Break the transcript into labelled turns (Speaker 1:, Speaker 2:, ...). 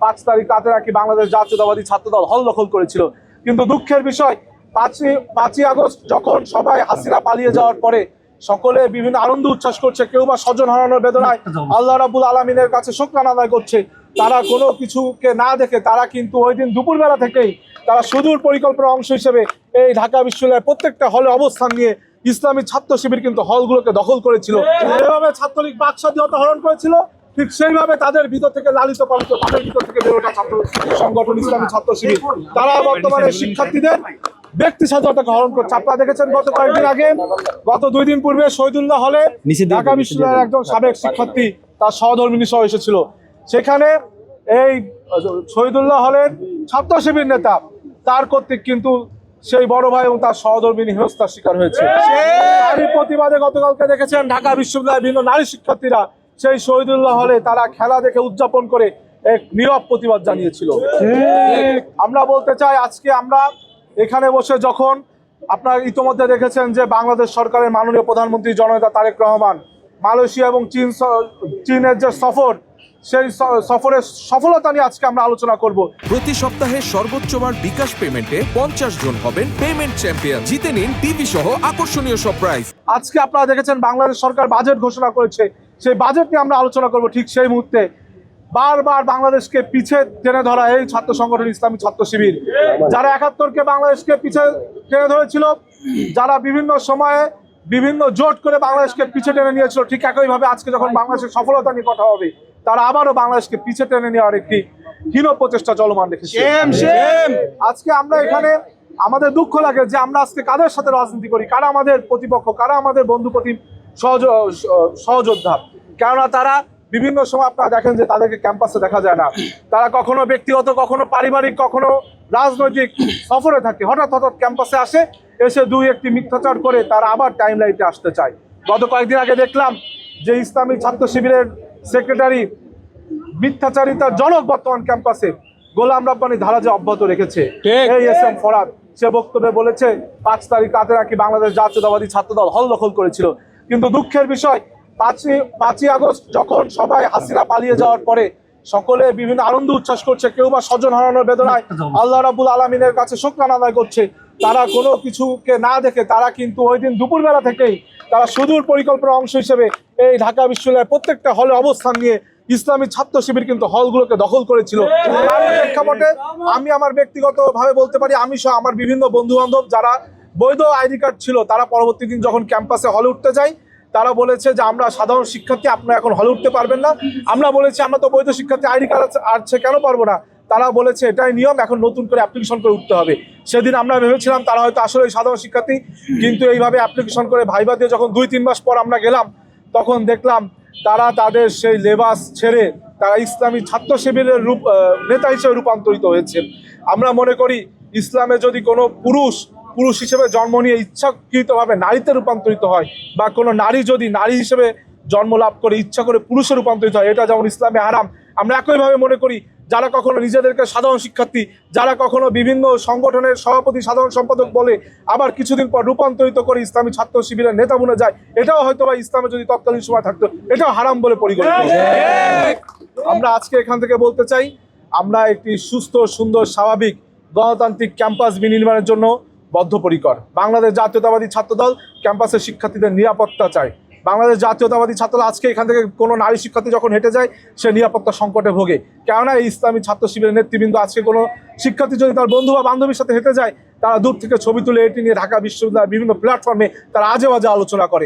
Speaker 1: 5 তারিখ রাতে নাকি বাংলাদেশ জাতীয়তাবাদী ছাত্রদল হল দখল করেছিল। কিন্তু দুঃখের বিষয় 5ই আগস্ট যখন সবাই হাসিনা পালিয়ে যাওয়ার পরে সকলে বিভিন্ন আনন্দ উচ্ছ্বাস করছে, কেউ বা স্বজন হারানোর বেদনায় আল্লাহ রাব্বুল আলামিনের কাছে শুকরানা আদায় করছে, তারা কোনো কিছুকে না দেখে তারা কিন্তু ওই দিন দুপুরবেলা থেকেই তারা সুদূর পরিকল্পনার অংশ হিসেবে এই ঢাকা বিশ্ববিদ্যালয়ের প্রত্যেকটা হলে অবস্থান নিয়ে ইসলামী ছাত্র শিবির কিন্তু হলগুলোকে দখল করেছিল। যেভাবে ছাত্রলীগ বাক স্বাধীনতা হরণ করেছিল, ঠিক সেইভাবে তাদের ভিতর থেকে লালিত পালিত তাদের ভিতর থেকে বের ওঠা ছাত্র সংগঠন ইসলামী ছাত্র শিবির তারা বর্তমানে শিক্ষার্থীদের ব্যক্তি স্বাধীনতাকে হরণ করছে। আপনারা দেখেছেন গত কয়েকদিন আগে, গত 2 দিন পূর্বে শহীদুল্লাহ হলে ঢাকা বিশ্ববিদ্যালয়ের একজন সাবেক শিক্ষার্থী তার সহধর্মিণী সহ এসেছিল। সেখানে এই শহীদুল্লাহ হলের ছাত্র শিবির নেতা তার কর্তৃক কিন্তু সেই বড় ভাই এবং তার সহধর্মিণী হেনস্থার শিকার হয়েছে। তারই প্রতিবাদে গতকালকে দেখেছেন ঢাকা বিশ্ববিদ্যালয়ের বিভিন্ন নারী শিক্ষার্থীরা সেই শহীদুল্লাহ হলে তারা খেলা দেখে উদযাপন করে এক নীরব প্রতিবাদ জানিয়েছিল। আমরা বলতে চাই, আজকে আমরা এখানে বসে যখন আপনারা ইতোমধ্যে দেখেছেন যে বাংলাদেশ সরকারের মাননীয় প্রধানমন্ত্রী জননেতা তারেক রহমান মালয়েশিয়া এবং চীনের যে সফর, সেই সফরের সফলতা নিয়ে আজকে আমরা আলোচনা করব।
Speaker 2: প্রতি সপ্তাহে সর্বোচ্চবার বিকাশ পেমেন্টে 50 জন হবেন পেমেন্ট চ্যাম্পিয়ন। জিতে নিন টিভি সহ আকর্ষণীয় সব প্রাইজ।
Speaker 1: আজকে আপনারা দেখেছেন বাংলাদেশ সরকার বাজেট ঘোষণা করেছে, সেই বাজেট নিয়ে আমরা আলোচনা করব। ঠিক সেই মুহূর্তে বারবার বাংলাদেশকে পিছে টেনে ধরা এই ছাত্র সংগঠন ইসলামী ছাত্র শিবির, যারা 71কে বাংলাদেশকে পিছে টেনে ধরেছিল, যারা বিভিন্ন সময়ে বিভিন্ন জোট করে বাংলাদেশকে পিছে টেনে নিয়েছিল, ঠিক একইভাবে আজকে যখন বাংলাদেশের সফলতা নিয়ে কথা হবে, তারা আবারও বাংলাদেশকে পিছে টেনে নেওয়ার একটি হীন প্রচেষ্টা চলমান রেখেছে। আজকে আমরা এখানে আমাদের দুঃখ লাগে যে আমরা আজকে কাদের সাথে রাজনীতি করি, কারা আমাদের প্রতিপক্ষ, কারা আমাদের বন্ধু সহযোদ্ধা। কেননা তারা বিভিন্ন সময় আপনারা দেখেন যে তাদেরকে ক্যাম্পাসে দেখা যায় না, তারা কখনো ব্যক্তিগত, কখনো পারিবারিক, কখনো রাজনৈতিক সফরে থাকে, হঠাৎ ক্যাম্পাসে আসে, এসে 2-1টি মিথ্যাচার করে তারা আবার টাইম লাইটে আসতে চায়। গত কয়েকদিন আগে দেখলাম যে ইসলামী ছাত্র শিবিরের সেক্রেটারি মিথ্যাচারিতার জনক বর্তমান ক্যাম্পাসে গোলাম রাব্বানী ধারাজে অব্যাহত রেখেছে। এই এসএম ফরাদ সে বক্তব্যে বলেছে 5 তারিখ রাতে নাকি বাংলাদেশ জাতীয়তাবাদী ছাত্রদল হল দখল করেছিল। কিন্তু দুঃখের বিষয় 5ই আগস্ট যখন সবাই হাসিনা পালিয়ে যাওয়ার পরে সকলে বিভিন্ন আনন্দ উচ্ছ্বাস করছে, কেউ বা স্বজন হারানোর বেদনায় আল্লাহ রাব্বুল আলামিনের কাছে শুকরানা আদায় করছে, তারা কোনো কিছুকে না দেখে তারা কিন্তু ওই দিন দুপুরবেলা থেকেই তারা সুদূর পরিকল্পনার অংশ হিসেবে এই ঢাকা বিশ্ববিদ্যালয়ের প্রত্যেকটা হলে অবস্থান নিয়ে ইসলামী ছাত্র শিবির কিন্তু হলগুলোকে দখল করেছিল। তার প্রেক্ষাপটে আমি আমার ব্যক্তিগতভাবে বলতে পারি, আমি সহ আমার বিভিন্ন বন্ধু বান্ধব যারা বৈধ আইডি কার্ড ছিল, তারা পরবর্তী দিন যখন ক্যাম্পাসে হলে উঠতে যাই, তারা বলেছে যে আমরা সাধারণ শিক্ষার্থী, আপনারা এখন হলে উঠতে পারবেন না। আমরা বলেছি আমরা তো বৈধ শিক্ষার্থী, আইডি কার্ড আছে, কেন পারবো না? তারা বলেছে এটাই নিয়ম, এখন নতুন করে অ্যাপ্লিকেশন করে উঠতে হবে। সেদিন আমরা ভেবেছিলাম তারা হয়তো আসলে সাধারণ শিক্ষার্থী, কিন্তু এইভাবে অ্যাপ্লিকেশন করে ভাইবা দিয়ে যখন 2-3 মাস পর আমরা গেলাম, তখন দেখলাম তারা তাদের সেই লেবাস ছেড়ে তারা ইসলামী ছাত্র শিবিরের নেতা হিসেবে রূপান্তরিত হয়েছে। আমরা মনে করি ইসলামে যদি কোনো পুরুষ হিসেবে জন্ম নিয়ে ইচ্ছাকৃতভাবে নারীতে রূপান্তরিত হয়, বা কোনো নারী যদি নারী হিসেবে জন্ম লাভ করে ইচ্ছা করে পুরুষে রূপান্তরিত হয়, এটা যেমন ইসলামে হারাম। আমরা একইভাবে মনে করি যারা কখনো নিজেদেরকে সাধারণ শিক্ষার্থী, যারা কখনো বিভিন্ন সংগঠনের সভাপতি, সাধারণ সম্পাদক বলে, আবার কিছুদিন পর রূপান্তরিত করে ইসলামী ছাত্র শিবিরের নেতা বনে যায়, এটাও হয়তো বা ইসলামে যদি তৎকালীন সময় থাকতো এটাও হারাম বলে পরিগণিত। আমরা আজকে এখান থেকে বলতে চাই, আমরা একটি সুস্থ, সুন্দর, স্বাভাবিক গণতান্ত্রিক ক্যাম্পাস বিনির্মাণের জন্য বদ্ধপরিকর। বাংলাদেশ জাতীয়তাবাদী ছাত্রদল ক্যাম্পাসের শিক্ষার্থীদের নিরাপত্তা চায়। বাংলাদেশ জাতীয়তাবাদী ছাত্রদল আজকে এখান থেকে কোনো নারী শিক্ষার্থী যখন হেঁটে যায়, সে নিরাপত্তা সংকটে ভোগে। কেননা এই ইসলামী ছাত্র শিবিরের নেতৃবৃন্দ আজকে কোনো শিক্ষার্থী যদি তার বন্ধু বা বান্ধবীর সাথে হেঁটে যায়, তারা দূর থেকে ছবি তুলে এটি নিয়ে ঢাকা বিশ্ববিদ্যালয়ের বিভিন্ন প্ল্যাটফর্মে তারা আজে বাজে আলোচনা করে।